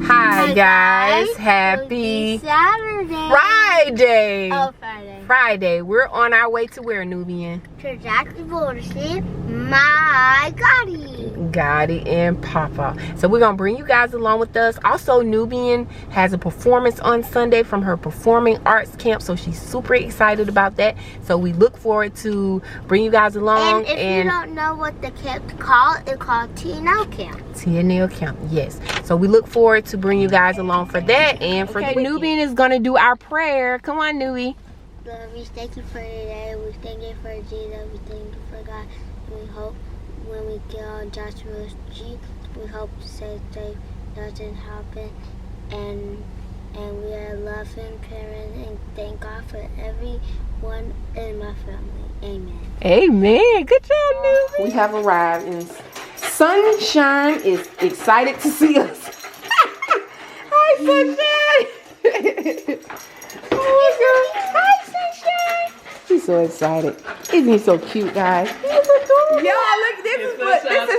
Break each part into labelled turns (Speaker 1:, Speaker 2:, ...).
Speaker 1: Hi guys, happy
Speaker 2: Saturday.
Speaker 1: Friday.
Speaker 2: Oh,
Speaker 1: Friday. We're on our way to where, Nubian?
Speaker 2: To Jacksonville to see my
Speaker 1: Goddy and Pawpa. So we're gonna bring you guys along with us. Also, Nubian has a performance on Sunday from her performing arts camp, so she's super excited about that. So we look forward to bring you guys along.
Speaker 2: And if you don't know what the camp's called, it's called TNL Camp.
Speaker 1: TNL Camp, yes. So we look forward to bring you guys along for that and for the Nubian is gonna do our prayer. Come on, Nubie.
Speaker 2: Lord, we thank you for today. We thank you for Jesus. We thank you for God. We hope when we get on Joshua Street, we hope to say doesn't happen, and we are loving parents and thank God for everyone in my family. Amen.
Speaker 1: Amen. Good job, Nubie. We have arrived and Sunshine is excited to see us. Hi, Sunshine. Oh my God. Hi, Sunshine. She's so excited. Isn't he so cute, guys? He's adorable. Y'all, look, this is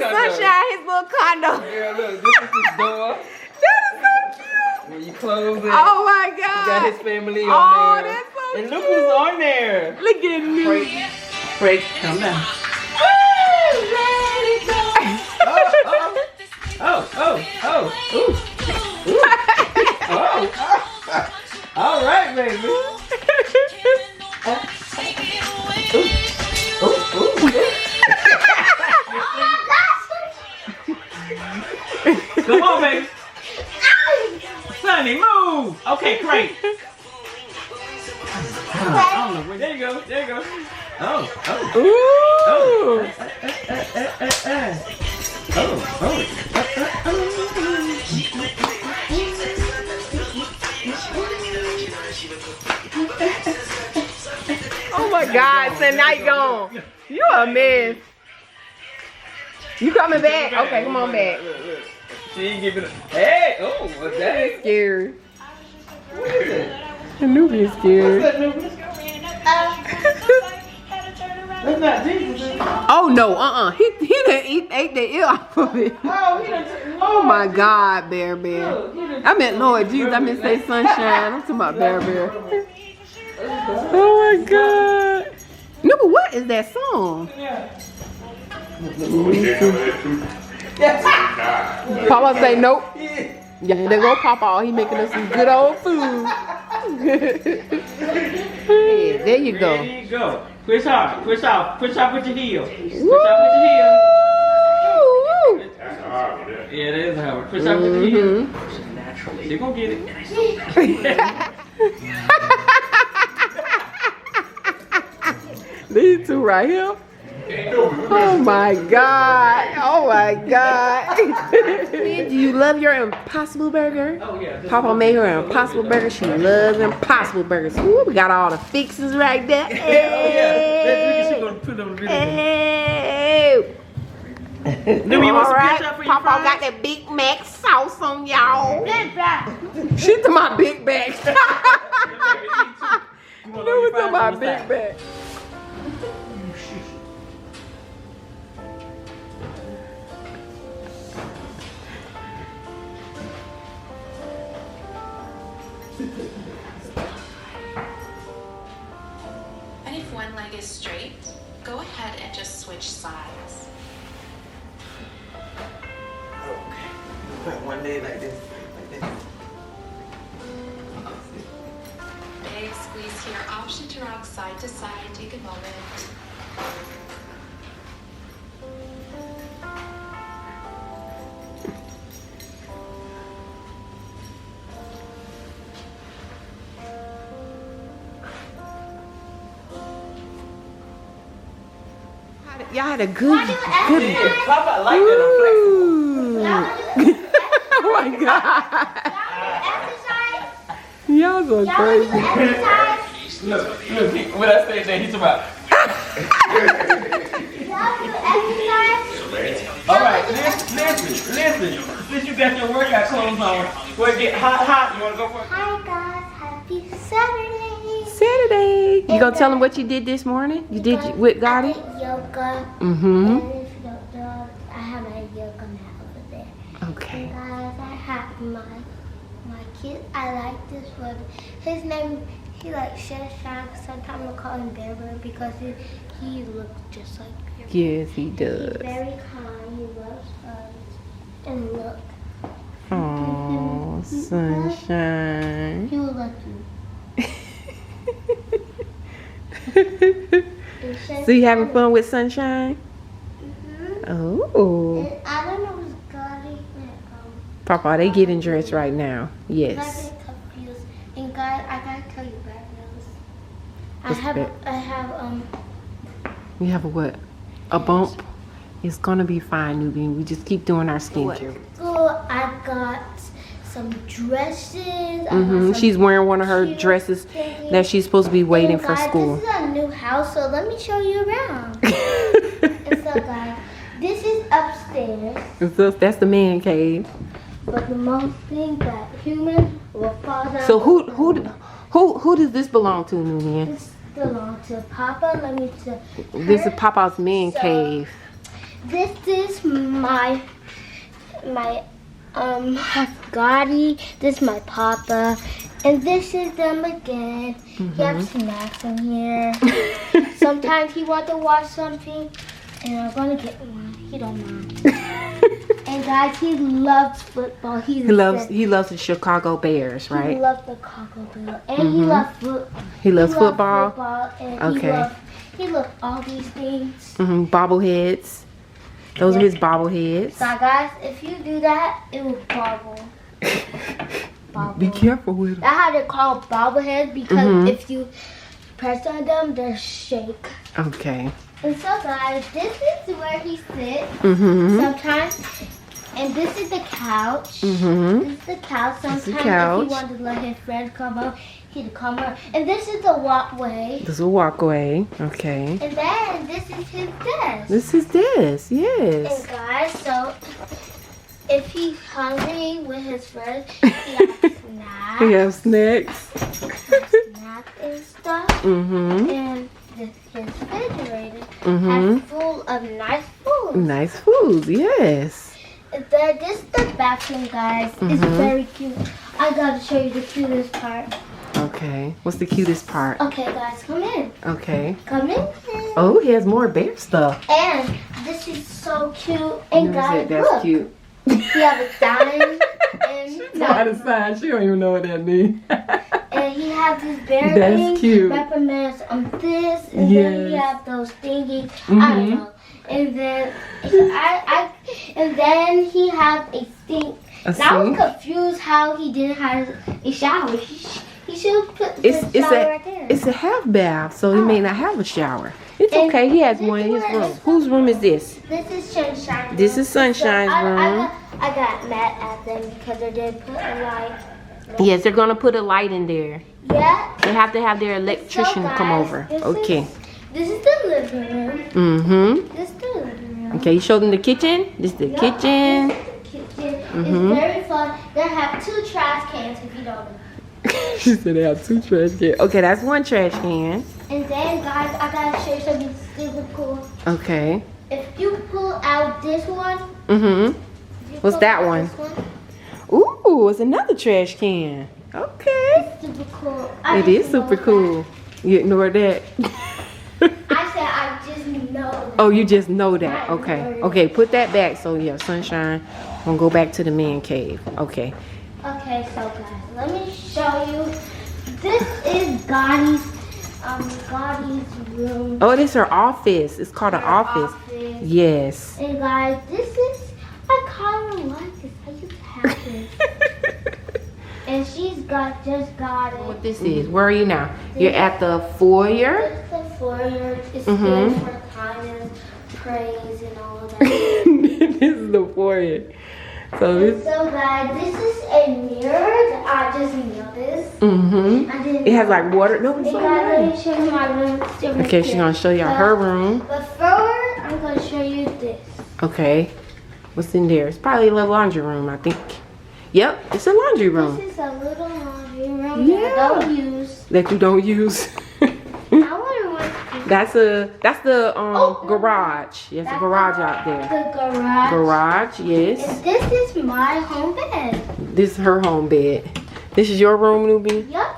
Speaker 1: Sunshine, his little condo.
Speaker 3: Yeah, look, this is his door.
Speaker 1: That is so cute.
Speaker 3: When you close it,
Speaker 1: Oh my God.
Speaker 3: you got his family on there.
Speaker 1: That's so
Speaker 3: and
Speaker 1: cute.
Speaker 3: look who's on there.
Speaker 1: Look at me.
Speaker 3: Break, come down. All right, baby. Come on, baby. Sonny, move. Okay, great. I don't know. There you go. There you go. Oh.
Speaker 1: Oh my God, so now you gone. You a mess. You coming back? Okay, come on back.
Speaker 3: Look. She ain't giving it. Hey, oh, what's that?
Speaker 1: Scared.
Speaker 3: What is it?
Speaker 1: The Nubian is scared.
Speaker 3: What's that, Nubian? That's not Jesus, is it?
Speaker 1: Oh no, He ate the ear off of it.
Speaker 3: Oh, he done
Speaker 1: Oh my God, Bear. I meant Lord Jesus. I meant say Sunshine. I'm talking about Bear. Oh my God. No, but what is that song? Papa say nope. Yeah, there go Papa. He making us some good old food. Yeah, there you go.
Speaker 3: There you go. Push off with your heel. Push off with your heel.
Speaker 1: Woo!
Speaker 3: That's hard. Yeah, it is hard. Push off with your heel. Naturally. You're gonna get it.
Speaker 1: These two right here. Oh my God. Oh my God. Do you love your Impossible Burger?
Speaker 3: Oh, yeah.
Speaker 1: Papa made her an Impossible Burger. She loves Impossible Burgers. Ooh, we got all the fixes right there.
Speaker 3: Oh, yeah. She's gonna put on the video.
Speaker 1: Hey.
Speaker 3: Do we want some ketchup for your
Speaker 1: Papa
Speaker 3: fries?
Speaker 1: got that Big Mac sauce on y'all. Big Mac. She to my Big Mac.
Speaker 3: You
Speaker 1: No, it's on my Big Mac.
Speaker 4: And if one leg is straight, go ahead and just switch sides.
Speaker 3: Okay. Put one leg like this.
Speaker 4: Big squeeze here. Option to rock side to side. Take a moment.
Speaker 1: Y'all had a good.
Speaker 3: Papa like that. I'm
Speaker 1: Oh my God. Y'all so crazy.
Speaker 3: Look, what I said there, he's about. Alright, listen. Since you got your workout clothes on, go ahead, get hot. You wanna go for it?
Speaker 2: Hi guys, happy Saturday.
Speaker 1: Saturday. You gonna tell them what you did this morning? You did with Goddy?
Speaker 2: I did yoga.
Speaker 1: Mm-hmm.
Speaker 2: And if you don't know, I have my yoga mat over there.
Speaker 1: Okay.
Speaker 2: And guys, I have my kid. I like this one. His name, he likes Sunshine. Sometimes we call him Bear Bear because he looks just like Bear Bear.
Speaker 1: Yes, he does.
Speaker 2: He's very kind. He loves us. And look.
Speaker 1: Oh, Sunshine.
Speaker 2: He will love you.
Speaker 1: So you having fun with Sunshine?
Speaker 2: Mm-hmm.
Speaker 1: Oh.
Speaker 2: And I don't know who's Goddy.
Speaker 1: Papa, they getting dressed right now.
Speaker 2: I'm
Speaker 1: Yes.
Speaker 2: getting confused. And guys, I gotta tell you bad news.
Speaker 1: What's bad?
Speaker 2: I have
Speaker 1: You have a what? A bump? It's gonna be fine, Nubian. We just keep doing our skincare.
Speaker 2: school. I got some dresses.
Speaker 1: She's wearing one of her dresses that she's supposed to be waiting for school.
Speaker 2: This is a new house, so let me show you around. And so, guys, this is upstairs.
Speaker 1: So that's the man cave.
Speaker 2: But the most thing that human will fall down.
Speaker 1: So who does this belong to, Nubian?
Speaker 2: This belongs to Papa. Let me tell her.
Speaker 1: This is Papa's man
Speaker 2: So,
Speaker 1: cave.
Speaker 2: This is my Goddy. This is my Papa. And this is them again. He has snacks in here. Sometimes he wants to watch something, and I'm gonna get one. He don't mind. And guys, he loves football. He loves
Speaker 1: the Chicago Bears,
Speaker 2: He
Speaker 1: right?
Speaker 2: loves the Chicago Bears, and he loves football.
Speaker 1: He loves football.
Speaker 2: And
Speaker 1: Okay.
Speaker 2: he loves all these things.
Speaker 1: Bobbleheads. Those are his bobbleheads.
Speaker 2: So guys, if you do that, it will bobble.
Speaker 1: Be careful with them.
Speaker 2: That's how they're called bobbleheads because if you press on them, they shake.
Speaker 1: Okay.
Speaker 2: And so guys, this is where he sits sometimes. And this is the couch. This is the couch. Sometimes if
Speaker 1: couch.
Speaker 2: he wanted to let his friend come up, he'd come up. And this is the walkway.
Speaker 1: This is a walkway. Okay.
Speaker 2: And then this is his desk.
Speaker 1: This is this. Yes.
Speaker 2: And guys, so if he's hungry with his friends, he has snacks.
Speaker 1: We have snacks.
Speaker 2: Snacks and stuff. And his refrigerator has full of nice food.
Speaker 1: Nice food. Yes.
Speaker 2: This is the bathroom, guys. It's very cute. I gotta show you the cutest part.
Speaker 1: Okay. What's the cutest part?
Speaker 2: Okay, guys, come in.
Speaker 1: Okay.
Speaker 2: Come in.
Speaker 1: Oh, he has more bear stuff.
Speaker 2: And this is so cute. And guys,
Speaker 1: That's
Speaker 2: look.
Speaker 1: cute.
Speaker 2: He has a sign.
Speaker 1: Not a sign. She don't even know what that means.
Speaker 2: And he has this bear
Speaker 1: That's
Speaker 2: thing.
Speaker 1: cute.
Speaker 2: Recommends this. And then he has those thingies. I don't know. And then and then he has a sink. Now I'm confused how he didn't have a shower. He should put the shower right there.
Speaker 1: It's a half bath, so he may not have a shower. It's okay. He has one in his room. Whose room is this?
Speaker 2: This is Sunshine.
Speaker 1: This is Sunshine's room.
Speaker 2: I got mad at them because they didn't put a light.
Speaker 1: Yes, they're gonna put a light in there.
Speaker 2: Yeah.
Speaker 1: They have to have their electrician come over. Okay.
Speaker 2: This is the living room. This is the living room.
Speaker 1: Okay, you show them the kitchen. This is the kitchen.
Speaker 2: This is the kitchen. It's very fun. They have 2 trash cans if you don't know.
Speaker 1: She said they have 2 trash cans. Okay, that's 1 trash can.
Speaker 2: And then, guys, I gotta show you something super cool.
Speaker 1: Okay.
Speaker 2: If you pull out this one.
Speaker 1: What's that one? Ooh, it's another trash can. Okay.
Speaker 2: It's super cool.
Speaker 1: It is super cool. You ignore that.
Speaker 2: I said I just know that.
Speaker 1: Oh, you just know that. Okay. Okay, put that back. So yeah, Sunshine. We'll go back to the man cave. Okay.
Speaker 2: Okay, so guys, let me show you. This is Goddy's room.
Speaker 1: Oh, this is her office. It's called an office. Yes.
Speaker 2: And guys, this is, I kind of like this. I used to have this. And she's just got it.
Speaker 1: What this is? Where are you now? You're at the foyer.
Speaker 2: This is the foyer. It's good for kindness, praise, and all of that.
Speaker 1: This is the foyer. So it's
Speaker 2: guys, this is a mirror that I just noticed.
Speaker 1: It has like water. No, it's
Speaker 2: Let me show you my room.
Speaker 1: okay, she's gonna show you her room.
Speaker 2: But first, I'm gonna show you this.
Speaker 1: Okay. What's in there? It's probably a laundry room, I think. Yep, it's a laundry room.
Speaker 2: This is a little laundry room
Speaker 1: Yeah.
Speaker 2: that I don't use.
Speaker 1: that you don't use?
Speaker 2: I wonder what.
Speaker 1: That's the garage. Yes, a garage out there.
Speaker 2: The garage.
Speaker 1: Garage, yes.
Speaker 2: And this is my home bed.
Speaker 1: This is her home bed. This is your room, Nubian?
Speaker 2: Yep.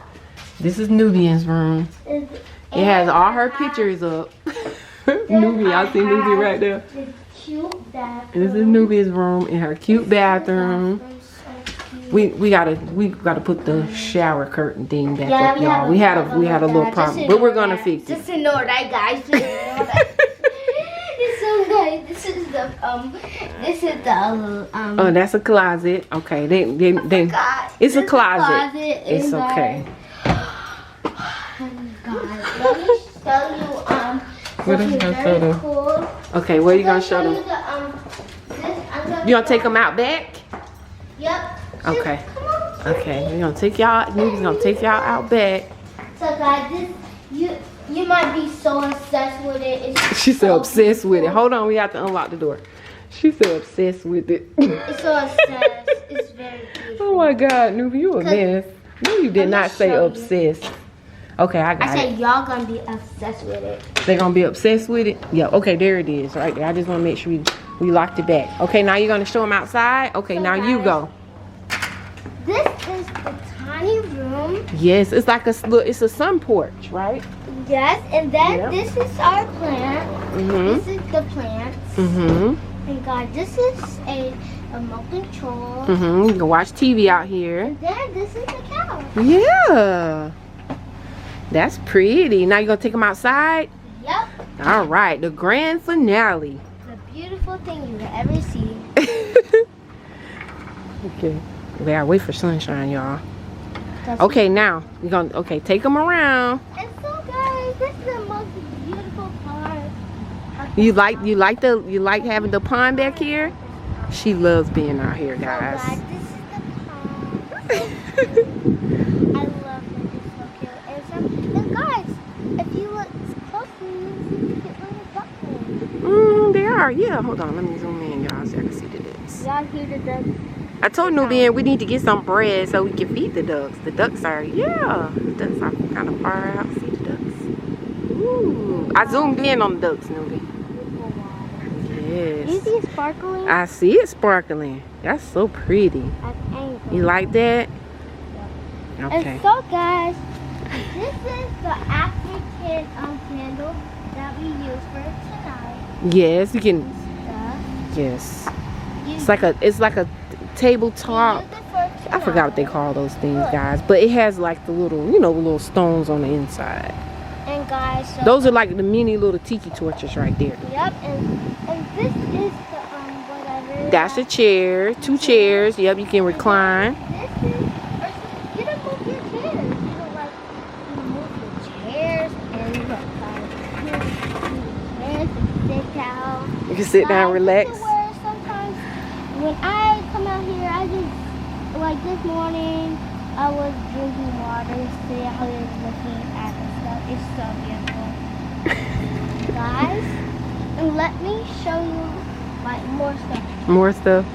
Speaker 1: This is Nubian's room. It has all her pictures up. Nubian, I see Nubian right there.
Speaker 2: This cute bathroom.
Speaker 1: This is Nubian's room in her cute bathroom. We gotta put the shower curtain thing back up, y'all. We had a little problem, but we're gonna fix it.
Speaker 2: Just ignore that, guys. Just ignore that. So guys, this is the
Speaker 1: Oh, that's a closet. Okay, it's a closet. It's okay.
Speaker 2: God, let me show you
Speaker 1: What is gonna show them?
Speaker 2: cool.
Speaker 1: Okay, what are you gonna show them? You gonna take them out back?
Speaker 2: Yep.
Speaker 1: Okay. Okay, we're gonna take y'all. Nubian's gonna take y'all out back.
Speaker 2: So guys, you might be so obsessed with it.
Speaker 1: She's so obsessed with it. Hold on, we have to unlock the door. She's so obsessed with it.
Speaker 2: It's so obsessed. It's very beautiful.
Speaker 1: Oh my God, Nubian, you a mess. No, you did not say obsessed. Okay, I got it.
Speaker 2: I said y'all gonna be obsessed with it.
Speaker 1: They're gonna be obsessed with it? Yeah, okay, there it is, right there. I just wanna make sure we locked it back. Okay, now you're gonna show them outside? Okay, so now guys, you go.
Speaker 2: This is the tiny room.
Speaker 1: Yes, it's like it's a sun porch, right?
Speaker 2: Yes, and then this is our plant. This is the plants. And God, this is a remote control.
Speaker 1: You can watch TV out here.
Speaker 2: And then this is the couch.
Speaker 1: Yeah. That's pretty. Now you're gonna take them outside?
Speaker 2: Yep.
Speaker 1: All right, the grand finale.
Speaker 2: The beautiful thing you will ever see.
Speaker 1: Okay. We gotta wait for sunshine, y'all. Okay, now you're gonna take them around.
Speaker 2: And so guys, this is the most beautiful part.
Speaker 1: You like having the pond back here? She loves being out here, guys.
Speaker 2: So guys, this is the pond. I love it. It's so cute. And guys, if you look closely, you see the little ducklings.
Speaker 1: They are. Yeah. Hold on. Let me zoom in, y'all, so I can see the ducks.
Speaker 2: Y'all hear the ducks?
Speaker 1: I told Nubian we need to get some bread so we can feed the ducks. The ducks are, the ducks are kind of far out. See the ducks? Ooh. I zoomed in on the ducks, Nubian. Yes.
Speaker 2: You see it sparkling?
Speaker 1: I see it sparkling. That's so pretty. You like that?
Speaker 2: Yep.
Speaker 1: Okay.
Speaker 2: And so guys, this is the African candle that we use for tonight.
Speaker 1: Yes, you can. Yes. It's like a tabletop. I forgot what they call those things, guys. But it has like the little, little stones on the inside.
Speaker 2: And guys, so
Speaker 1: those are like the mini little tiki torches right there.
Speaker 2: Yep, and this is the whatever.
Speaker 1: That's a chair, 2 chairs. Yep, you can recline.
Speaker 2: This is, you don't move your chairs. You don't like move your chairs and you don't sit down.
Speaker 1: You can sit down, relax.
Speaker 2: This is where sometimes when I come out here, I just like this morning. I was drinking water, see how it's looking at the stuff. It's so beautiful. Guys, and let me show you like more stuff.
Speaker 1: More stuff?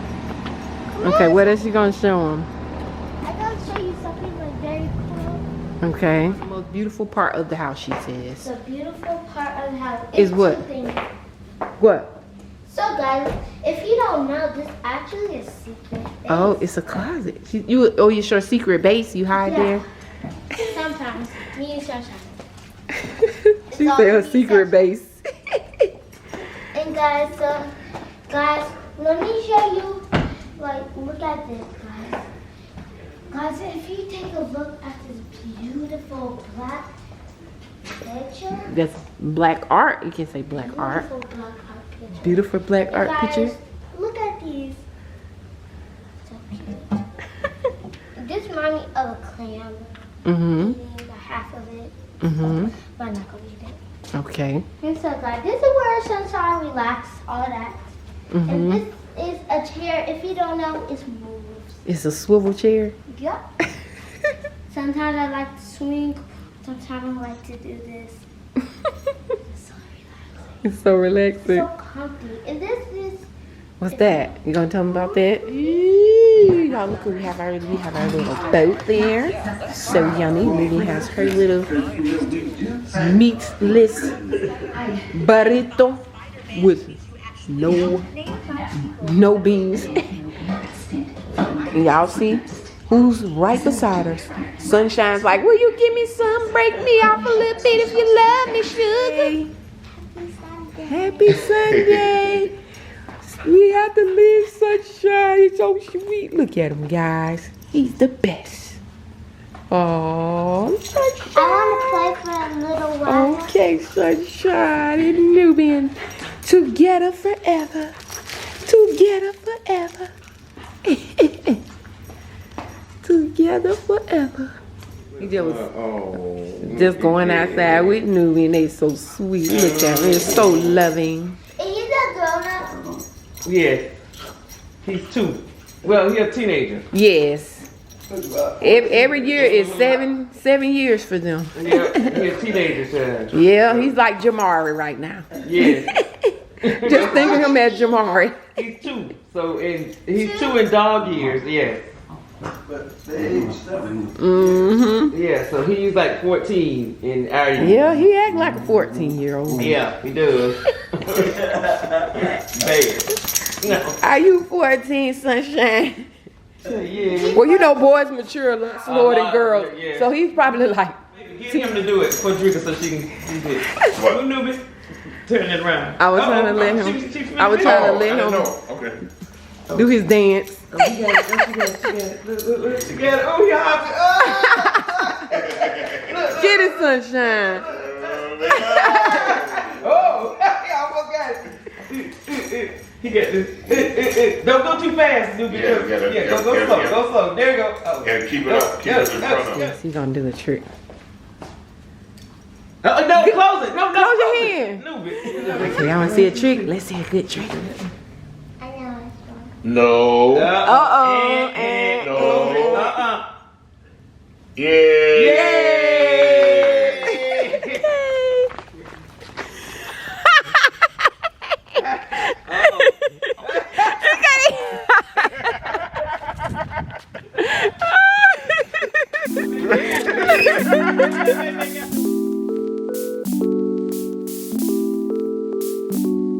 Speaker 1: Okay, what else you gonna show them?
Speaker 2: I'm gonna show you something like very cool.
Speaker 1: Okay. The most beautiful part of the house, she says.
Speaker 2: The beautiful part of the house
Speaker 1: is what? What?
Speaker 2: So guys, if you don't know, this actually is a secret base.
Speaker 1: Oh, it's a closet. You sure secret base you hide there?
Speaker 2: Sometimes. Me and Sunshine.
Speaker 1: She said a secret base.
Speaker 2: And guys, let me show you, look at this, guys. Guys, if you take a look at this beautiful black picture.
Speaker 1: That's black art. You can say black art.
Speaker 2: Beautiful black art picture.
Speaker 1: Beautiful black art
Speaker 2: guys,
Speaker 1: picture.
Speaker 2: Look at these. So cute. This reminds me of a clam. Eating half of it. But I'm not gonna eat it.
Speaker 1: Okay.
Speaker 2: And so guys, this is where Sunshine relax, all that. And this is a chair. If you don't know, it's moves.
Speaker 1: It's a swivel chair?
Speaker 2: Yep. Sometimes I like to swing. Sometimes I like to do this.
Speaker 1: It's so relaxing.
Speaker 2: So comfy. And this is...
Speaker 1: What's that? You gonna tell them about that? y'all, look what we have our little boat there. So yummy. Lily has her little meatless burrito with no beans. And y'all see who's right beside us? Sunshine's like, will you give me some? Break me off a little bit if you love me, sugar. Happy Sunday. We have to leave Sunshine. He's so sweet. Look at him, guys. He's the best. Oh, Sunshine.
Speaker 2: I want to play for a little while.
Speaker 1: Okay, Sunshine and Nubian. Together forever. Together forever. Together forever. He just going outside with Nubian. They so sweet. Look at him. They're so loving.
Speaker 2: Is he a grown-up?
Speaker 3: Yeah. He's 2. Well, he's a teenager.
Speaker 1: Yes. Every year is 7 years for them.
Speaker 3: Yeah, he's a teenager, child.
Speaker 1: Yeah, he's like Jamari right now.
Speaker 3: Yeah.
Speaker 1: Just think of him as Jamari.
Speaker 3: He's 2. So he's 2 in dog years, yeah. Yeah, so he's like 14 in our year.
Speaker 1: Yeah, he act like a 14-year-old.
Speaker 3: Yeah, he does. Baby. No.
Speaker 1: Are you 14, Sunshine?
Speaker 3: Yeah.
Speaker 1: Well, you know boys mature a lot slower than girls.
Speaker 3: Yeah.
Speaker 1: So he's probably like...
Speaker 3: Get him to do it for Drika so she can do this. What? Nubian? Turn it around.
Speaker 1: I was trying to let him... I was trying to let him do his dance.
Speaker 3: Oh, she got it. Oh, yeah.
Speaker 1: Get it, Sunshine.
Speaker 3: Oh, I almost got it. He got this. Don't go too fast, Nubian. Yeah, go slow. Go slow. There you go. Oh.
Speaker 5: And keep it up. Keep it in front of him.
Speaker 1: Yes, he's gonna do the trick.
Speaker 3: No, close it. No,
Speaker 1: Close your hand.
Speaker 3: Nubian.
Speaker 1: Okay, y'all wanna see a trick? Let's see a good trick.
Speaker 2: I know it's one.
Speaker 5: No.
Speaker 1: Uh-oh.
Speaker 5: No.
Speaker 3: Yay!
Speaker 1: Okay.